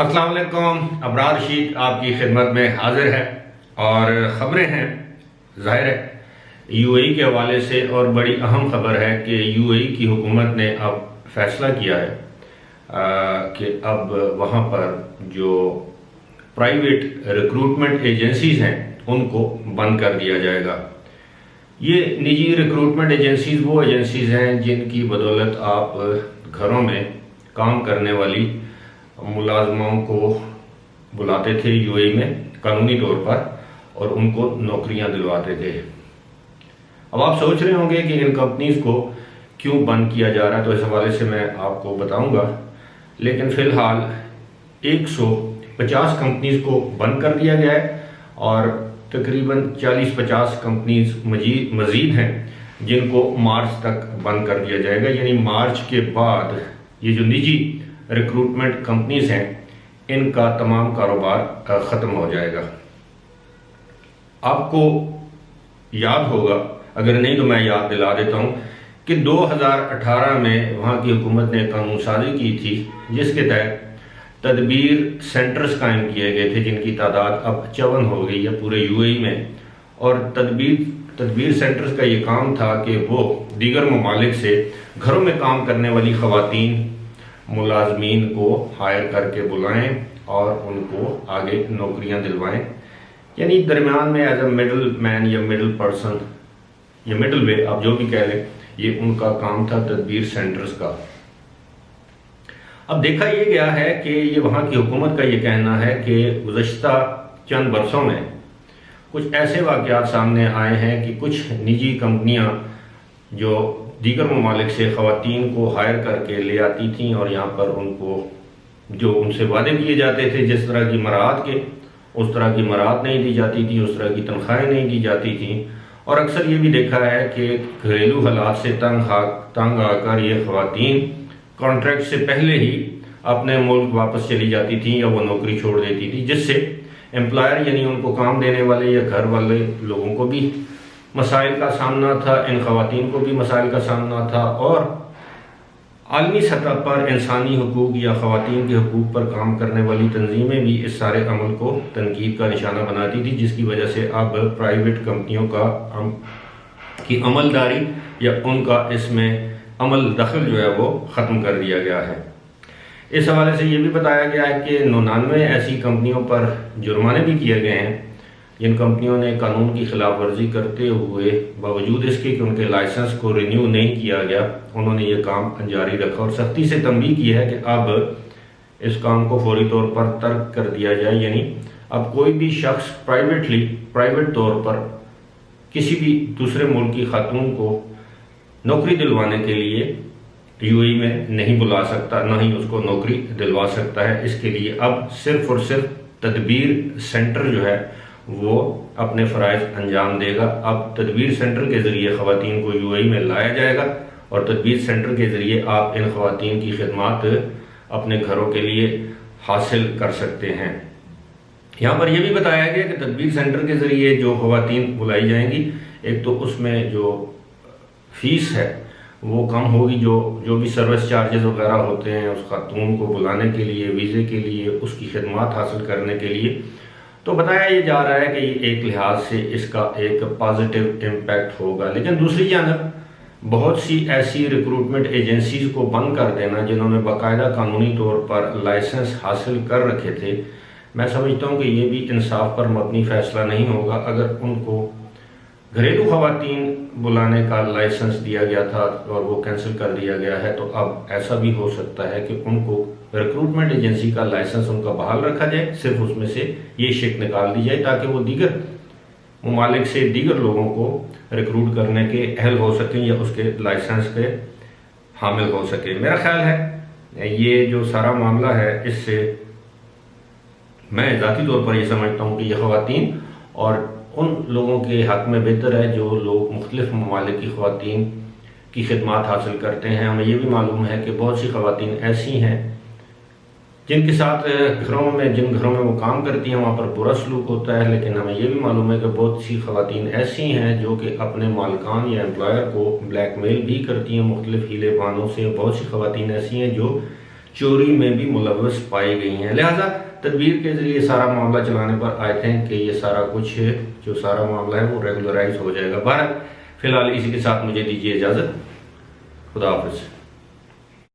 अस्सलाम वालेकुम। अबरार रशीद आपकी खिदमत में हाजिर है और ख़बरें हैं ज़ाहिर है यूएई के हवाले से, और बड़ी अहम खबर है कि यूएई की हुकूमत ने अब फैसला किया है कि अब वहाँ पर जो प्राइवेट रिक्रूटमेंट एजेंसीज़ हैं उनको बंद कर दिया जाएगा। ये निजी रिक्रूटमेंट एजेंसीज़ वो एजेंसीज़ हैं जिनकी बदौलत आप घरों में काम करने वाली मुलाजमाओं को बुलाते थे यूएई में कानूनी तौर पर और उनको नौकरियां दिलवाते थे। अब आप सोच रहे होंगे कि इन कंपनीज को क्यों बंद किया जा रहा है, तो इस हवाले से मैं आपको बताऊंगा। लेकिन फ़िलहाल 150 कंपनीज को बंद कर दिया गया है और तकरीबन 40-50 कंपनीज मज़ीद हैं जिनको मार्च तक बंद कर दिया जाएगा। यानी मार्च के बाद ये जो निजी रिक्रूटमेंट कंपनीज हैं इनका तमाम कारोबार ख़त्म हो जाएगा। आपको याद होगा, अगर नहीं तो मैं याद दिला देता हूं कि 2018 में वहां की हुकूमत ने कानून साजी की थी जिसके तहत तदबीर सेंटर्स कायम किए गए थे जिनकी तादाद अब 54 हो गई है पूरे यूएई में। और तदबीर सेंटर्स का ये काम था कि वो दीगर ममालिक से घरों में काम करने वाली ख़वातीन मुलाजमीन को हायर करके बुलाएं और उनको आगे नौकरियां दिलवाएं। यानी दरमियान में एज अ मिडल मैन या मिडल पर्सन या मिडल वे, आप जो भी कह लें, ये उनका काम था तदबीर सेंटर्स का। अब देखा यह गया है कि ये वहाँ की हुकूमत का ये कहना है कि गुज़श्ता चंद बरसों में कुछ ऐसे वाक़यात सामने आए हैं कि कुछ निजी कंपनियां जो दीगर ममालिक से ख़वातीन को हायर करके ले आती थीं और यहाँ पर उनको जो उनसे वादे किए जाते थे जिस तरह की मराहत के, उस तरह की मराहत नहीं दी जाती थी, उस तरह की तनख्वाहें नहीं दी जाती थीं। और अक्सर ये भी देखा है कि घरेलू हालात से तंग आकर ये ख़वातीन कॉन्ट्रैक्ट से पहले ही अपने मुल्क वापस चली जाती थीं या वो नौकरी छोड़ देती थी, जिससे एम्प्लॉयर यानी उनको काम देने वाले या घर वाले लोगों को भी मसाइल का सामना था, इन ख़वातीन को भी मसाइल का सामना था। और आलमी सतह पर इंसानी हुकूक या ख़वातीन के हुकूक पर काम करने वाली तंजीमें भी इस सारे अमल को तनकीद का निशाना बनाती थी, जिसकी वजह से अब प्राइवेट कंपनियों की अमलदारी या उनका इसमें अमल दखल जो है वो ख़त्म कर दिया गया है। इस हवाले से ये भी बताया गया है कि 99 ऐसी कंपनियों पर जुर्माने भी किए गए हैं जिन कंपनियों ने कानून की खिलाफ वर्जी करते हुए बावजूद इसके कि उनके लाइसेंस को रिन्यू नहीं किया गया, उन्होंने ये काम जारी रखा और सख्ती से तंबीह की है कि अब इस काम को फौरी तौर पर तर्क कर दिया जाए। यानी अब कोई भी शख्स प्राइवेट तौर पर किसी भी दूसरे मुल्क की खातून को नौकरी दिलवाने के लिए यूएई में नहीं बुला सकता, ना ही उसको नौकरी दिलवा सकता है। इसके लिए अब सिर्फ और सिर्फ तदबीर सेंटर जो है वो अपने फ़राइज़ अंजाम देगा। अब तदबीर सेंटर के ज़रिए ख़वातीन को यूएई में लाया जाएगा और तदबीर सेंटर के ज़रिए आप इन ख़वातीन की खिदमत अपने घरों के लिए हासिल कर सकते हैं। यहाँ पर यह भी बताया गया कि तदबीर सेंटर के ज़रिए जो ख़वातीन बुलाई जाएंगी, एक तो उसमें जो फ़ीस है वो कम होगी, जो भी सर्विस चार्जेस वगैरह होते हैं उस खातून को बुलाने के लिए, वीज़े के लिए, उसकी खिदमत हासिल करने के लिए। तो बताया ये जा रहा है कि एक लिहाज से इसका एक पॉजिटिव इम्पैक्ट होगा। लेकिन दूसरी जानब बहुत सी ऐसी रिक्रूटमेंट एजेंसीज को बंद कर देना जिन्होंने बाकायदा कानूनी तौर पर लाइसेंस हासिल कर रखे थे, मैं समझता हूँ कि ये भी इंसाफ पर मबनी फ़ैसला नहीं होगा। अगर उनको घरेलू ख़वातीन बुलाने का लाइसेंस दिया गया था और वो कैंसिल कर दिया गया है, तो अब ऐसा भी हो सकता है कि उनको रिक्रूटमेंट एजेंसी का लाइसेंस उनका बहाल रखा जाए, सिर्फ उसमें से ये शिक निकाल दी जाए ताकि वो दीगर ममालिक से दीगर लोगों को रिक्रूट करने के अहल हो सकें या उसके लाइसेंस पे हामिल हो सके। मेरा ख्याल है ये जो सारा मामला है, इससे मैं ज़ाती तौर पर ये समझता हूँ कि ये ख़वातीन और उन लोगों के हक़ में बेहतर है जो लोग मुख्तलिफ़ ममालिक की ख़वातीन की खिदमत हासिल करते हैं। हमें ये भी मालूम है कि बहुत सी ख़वातीन ऐसी हैं जिनके साथ जिन घरों में वो काम करती हैं वहाँ पर बुरा सलूक होता है। लेकिन हमें ये भी मालूम है कि बहुत सी ख़वातीन ऐसी हैं जो कि अपने मालिकान या एम्प्लॉयर को ब्लैकमेल भी करती हैं मुख्तलिफ़ हीले बहानों से। बहुत सी ख़वातीन ऐसी हैं जो चोरी में भी मुलव्वस पाई गई हैं। लिहाजा तदबीर के जरिए सारा मामला चलाने पर आए थे कि ये सारा कुछ जो सारा मामला है वो रेगुलराइज हो जाएगा। बहरहाल फिलहाल इसी के साथ मुझे दीजिए इजाज़त। खुदा हाफिज़।